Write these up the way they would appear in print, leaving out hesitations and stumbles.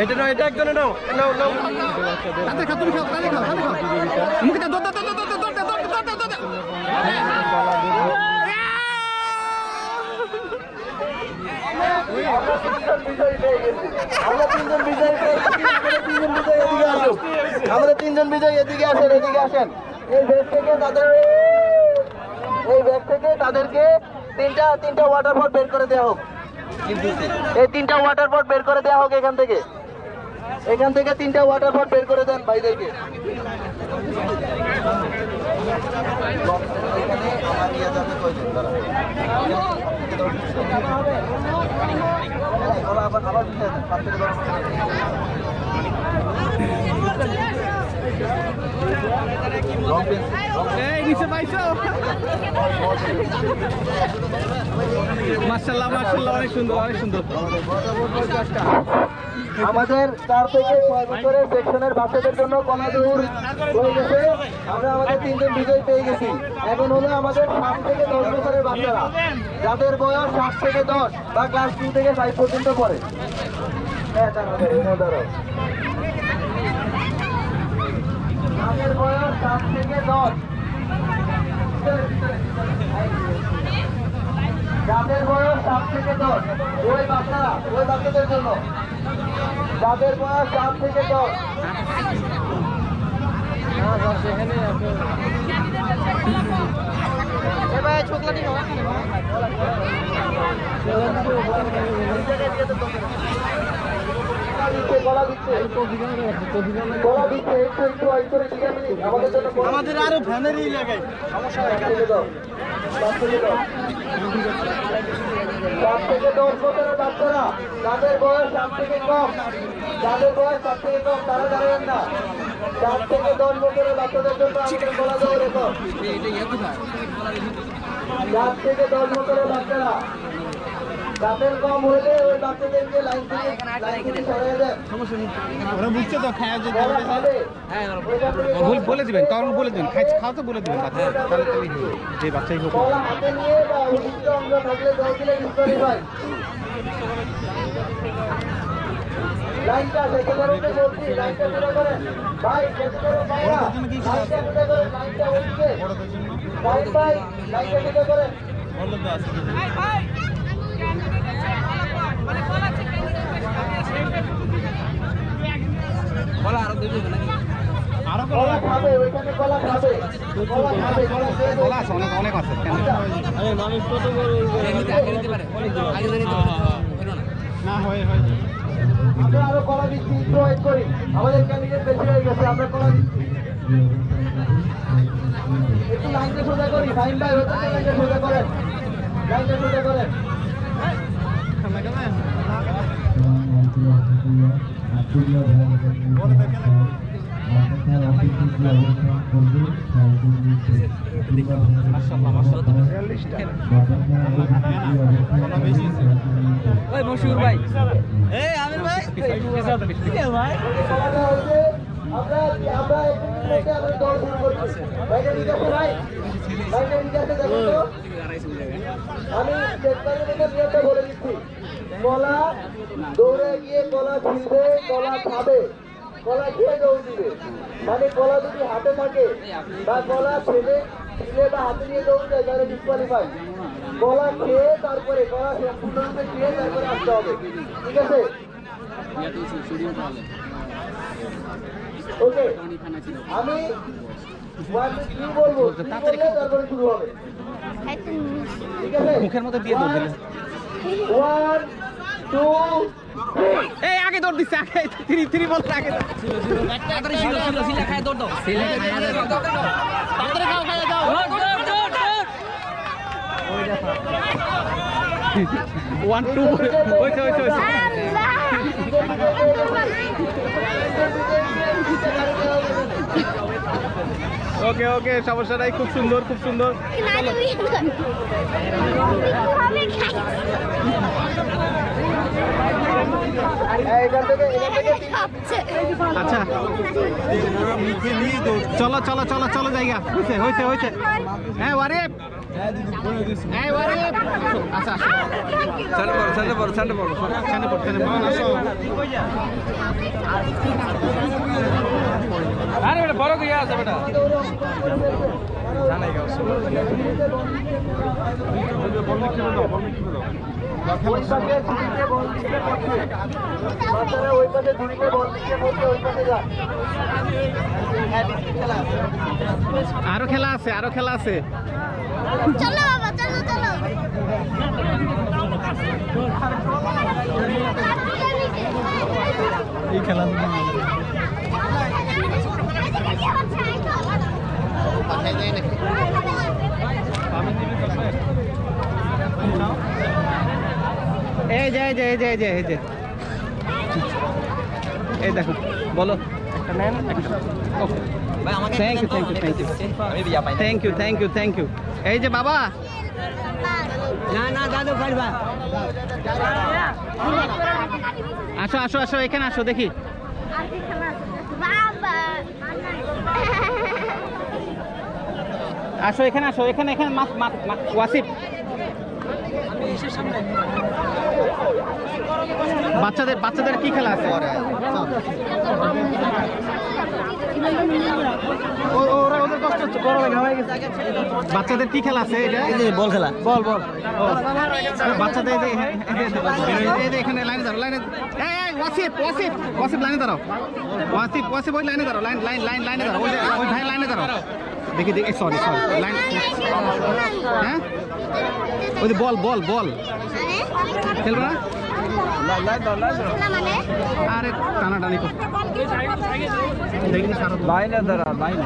এটা নাও, এটা একজনে নাও, নাও নাও। তাদের খাও, তুমি খাও, তাদের খাও, তাদের খাও। মুখে দাও, দাও, দাও, দাও, দাও, দাও, দাও, দাও, দাও, দাও, দাও। আমাদের তিনজন বিজয়ী এদিকে আসেন, এদিকে আসেন। এই ব্যাগ থেকে তাদেরকে তিনটা ওয়াটার পট বের করে দেওয়া হোক। এই তিনটা ওয়াটার পট বের করে দেওয়া হোক এখান থেকে 3টা ওয়াটার পট বের করে দেন ভাইদেরকে। মাশাআল্লাহ, মাশাআল্লাহ, অনেক সুন্দর, অনেক সুন্দর। আমাদের 4 থেকে 6 বছরের সেকশনের বাচ্চাদের জন্য কলা দৌড় হয়ে গেছে। আমরা আমাদের 3জন বিজয় পেয়ে গেছি। এখন হলো আমাদের 7 থেকে 10 বছরের বাচ্চারা, যাদের বয়স 7 থেকে 10 বা ক্লাস 2 থেকে 5 পর্যন্ত পড়ে। যাদের বয়স 7 থেকে 10, যাদের বয়স 7 থেকে 10, ওই বাচ্চাদের জন্য, যাদের বয়স 7 থেকে 10। আমাদের আরো ভ্যানেরই লাগাই সমস্যা নাই। 7 থেকে 10 বছরের বাচ্চারা, যাদের বয়স 7 থেকে কম, তারা জানেন না। 7 থেকে 10 বছরের বাচ্চাদের জন্য আমাদের বলা যাবে রেকর্ড। 7 থেকে 10 বছরের বাচ্চারা, যাদের কম হলে ওই বাচ্চাদেরকে লাইন থেকে সরিয়ে দেন। ওরা বুঝছে তো, খাওয়া যেতে বলে দিবেন, তখন বলে দিবেন, খাও তো বলে দিবেন যে বাচ্চাই হোক। হাতে নিয়ে বা অভিযুক্ত অঙ্গ থাকলে জল দিলে ডিসকোয়ালিফাই। লাইনটা শেষ করতে বলছি, লাইনটা শুরু করেন ভাই, শেষ করুন ভাইরা, লাইনটা শুরু করেন, লাইনটা উঠছে ভাই, লাইনটা শুরু করেন ভাই। অনেক আছে না হয় আমরা আরো কলা দিচ্ছি, ওয়েট করি, আমাদের ক্যান্ডিডেট বেশি হয়ে গেছে, আমরা কলা দিচ্ছি। একটু লাইনটা সোজা করি, ফাইন ভাই হচ্ছে, লাইনটা সোজা করেন, লাইনটা সোজা করেন। মশহুর ভাই, এই আমির ভাই, ভাই আমরা দল শুরু করছি। ভাইটা ঠিক আছে ভাই, ভাইটা ঠিক আছে, দেখুন তো আমি নিয়মটা বলে দিচ্ছি। কলা দৌড়ে গিয়ে কলা ছিলবে, কলা খাবে, কলা খেয়ে দৌড় দিবে। মানে কলা যদি হাতে থাকে বা কলা ছেলে বা হাতে নিয়ে দৌড় দেয় তাহলে ডিসকোয়ালিফাই। কলা খেয়ে তারপরে কলা সম্পূর্ণরূপে খেয়ে তারপরে আসতে হবে, ঠিক আছে? ওকে, আমি 1 2 3 বলবো, তারপরে শুরু হবে, ঠিক আছে? মুখের মধ্যে দিয়ে দৌড় দিলে 1 2 3। এই আগে দৌড় দিচ্ছে, আগে 3 বলতে আগে খায় দৌড় দাও, তাড়াতাড়ি খাও, খায় যাও, 1 2 হইছে ওকে ওকে, সমস্যা নাই, খুব সুন্দর খুব সুন্দর। এখান থেকে আচ্ছা চলো চলো চলো চলো জায়গা হয়েছে হয়েছে হয়েছে। হ্যাঁ ওয়ারিফ, হ্যাঁ ওয়ারিফ, আচ্ছা আসো, ছানে পড় ছানে পড়, আসো। আরে বেটা বড় গিয়া আছে বেটা ওই পাশে ঝুড়িতে বল দিতে করছে, বাচ্চারা ওই পাশে ঝুড়িতে বল দিতে করছে, ওই পাশে যা। আরো খেলা আছে, আরো খেলা আছে। চলো বাবা, চলো চলো। এই খেলা এই যে এই যে এই যে এই যে এই যে এই দেখো, বলো একটা নেন একটা। Okay thank you thank you thank you thank you thank you thank you. এই যে বাবা, না না দাদু পারবা আসো আসো আসো, এখানে আসো দেখি। বাবা আসো এখানে আসো, এখানে এখানে ওয়াসিফ, বাচ্চাদের বাচ্চাদের কি খেলা আছে? ওরা ওদের কষ্ট হচ্ছে, বড় হয়ে গেছে। বাচ্চাদের কি খেলা আছে? এটা বল খেলা বল বল বাচ্চাদের এখানে লাইনে দাঁড়াও, লাইনে ওয়াসিফ ওয়াসিফ ওয়াসিফ লাইনে দাঁড়াও, ওয়াসিফ ওয়াসিফ ওই লাইনে দাঁড়াও, লাইন লাইন লাইন লাইনে দাঁড়াও, ওই ভাই লাইনে দাঁড়াও। দেখি দেখি, সরি সরি, লাইন। হ্যাঁ ওই যে বল বল বল খেলবে না? মানে আরে টানাটানি কর, দেখি লাইনে দাঁড়া লাইনে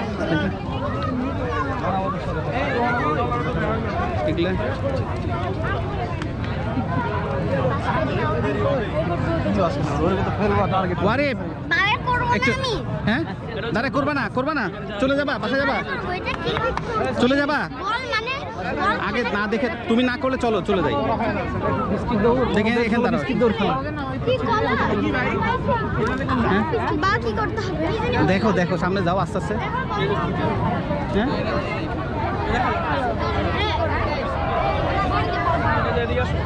এগুলো ওয়ারিফ বাবা করব না একটু, আমি। হ্যাঁ দাঁড়া, করবা না করবা না, চলে যাবা, বাসা যাবা, ওইটা কি চলে যাবা। বল মানে বল আগে না দেখে তুমি না করলে চলো চলে যাই, দেখে এখানে দাঁড়াও। কি কলা হ্যাঁ বা কি করতে হবে? দেখো দেখো, সামনে যাও আস্তে আস্তে। হ্যাঁ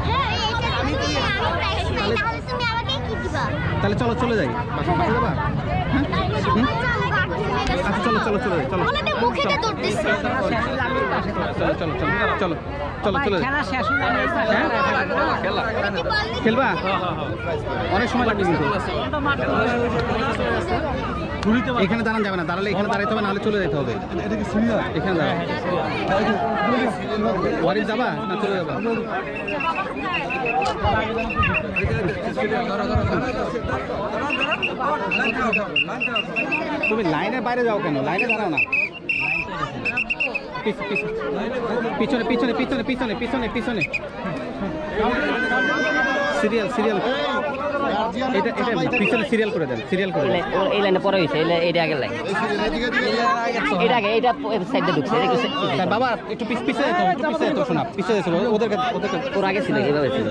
হ্যাঁ এইটা আমি প্রাইস নাই, তাহলে তুমি আমাকে কি দিবা? তাহলে চলো চলে যাই, বাসা যাবা। আচ্ছা চলো চলো চলে যাই, চলো বলে দে মুখেতে ধরতেছে। চলো চলো চলো চলো চলো চলে যাই। খেলা খেলবা? অনেক সময় লাগবে কিন্তু। এখানে দাঁড়ান যাবে না, দাঁড়ালে এখানে দাঁড়াইতে হবে, নাহলে চলে যেতে হবে। এখানে দাঁড়ান। ওয়ারিফ যাবা না চলে যাবা? তুমি লাইনের বাইরে যাও কেন? লাইনে দাঁড়াও না, পিছনে পিছনে পিছনে পিছনে পিছনে পিছনে সিরিয়াল সিরিয়াল, এটা এটা পিছনে সিরিয়াল করে দেন, সিরিয়াল করে দেন। এই লাইনে পরে হয়েছে, এইটা আগের লাইন, এটা আগে, এইটা সাইডে ঢুকছে। তাই বাবা একটু পিছে যেত, একটু পিছে যেত, শোনা পিছে যেত, ওদেরকে ওদেরকে ওর আগে ছিল, এইভাবে ছিল।